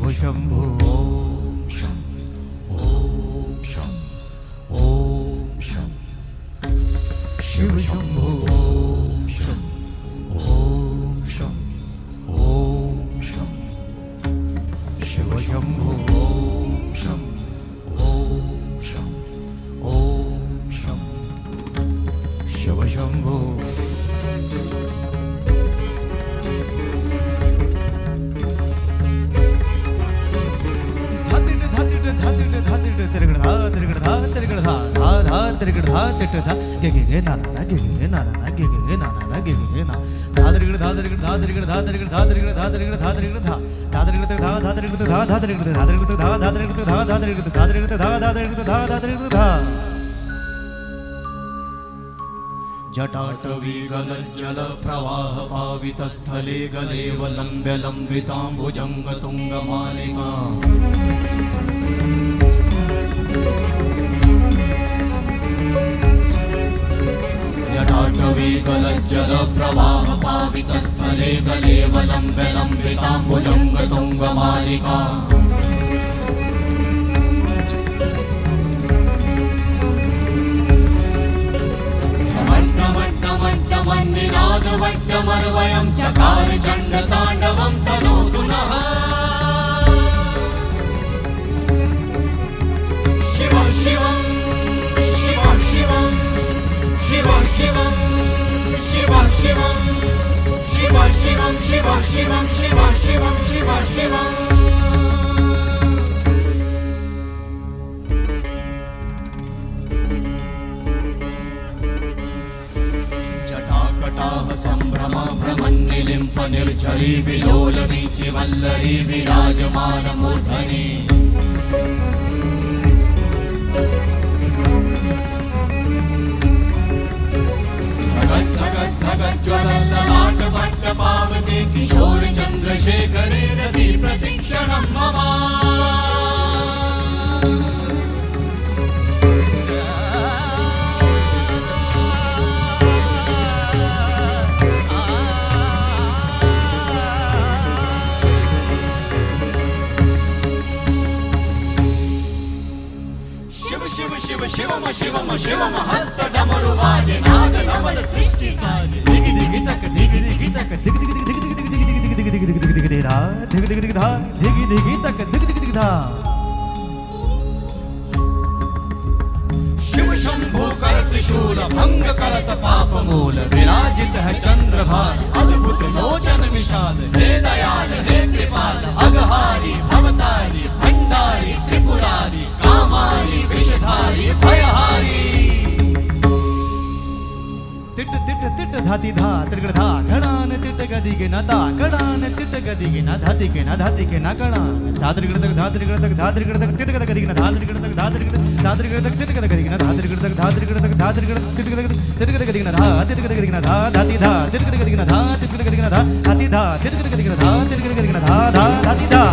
शिव शंभो ओम शं ओम शं ओम शं शिव शंभो ओम शं ओम शं ओम शं शिव शंभो ओम शं ओम शं ओम शं शिव शंभो जटाटवी गलज्जल प्रवाह पावितस्थले गलेवलम्ब्य लम्बिताम्बुजङ्ग तुङ्गमालिका जटाटवी गलज्जल प्रवाह पावितस्थले गलेवलम्ब्य लम्बिताम्बुजङ्ग तुङ्गमालिका वट्टमर्वयं चकार चण्डताण्डवं तनोतु नः शिव शिवं शिव शिवं शिव शिवं शिव शिवं शिव शिवं शिव शिवं शिव शिवं शिव शिवं संभ्रम भ्रमन्निलिम्प निर्झरी विलोलवीचि वल्लरी विराजमान मूर्धनि धगत् धगत् धगत् ज्वलल्ललाट वट्ट पावते किशोर चन्द्रशेखरे रति प्रतिक्षणं मम शिवम शिवम शिवम हस्त डमरु बाजे नाद नवल सृष्टि साजे दिग दिग तक दिग दिग तक दिग दिग दिग दिग दिग दिग दिग दिग दिग दिग दिग धा दिग दिग दिग धा दिग दिग तक दिग दिग दिग धा शिव शंभो कर त्रिशूल भंग करत पाप मूल विराजित है चंद्रभान अद्भुत लोचन विशाल हे दयाल हे कृपाल अघहारी भवतारी भंडारी त्रिपुरारी कामारी विषधारी भयहारी तिट तिट तिट धाति धा त्रिगण धा घड़ान तिट गदि के न ता घड़ान तिट गदि के न धाति के न धाति के न घड़ान धात्रिगण तक धात्रिगण तक धात्रिगण तक तिट गदि के न धात्रिगण तक धात्रिगण तक तिट गदि के न धात्रिगण तक धात्रिगण तक धात्रिगण तिट गदि के न धा तिट गदि के न धा धाति धा तिट गदि के न धा तिट गदि के न धा धाति धा तिट गदि के न धा तिट गदि के न धा धा धाति धा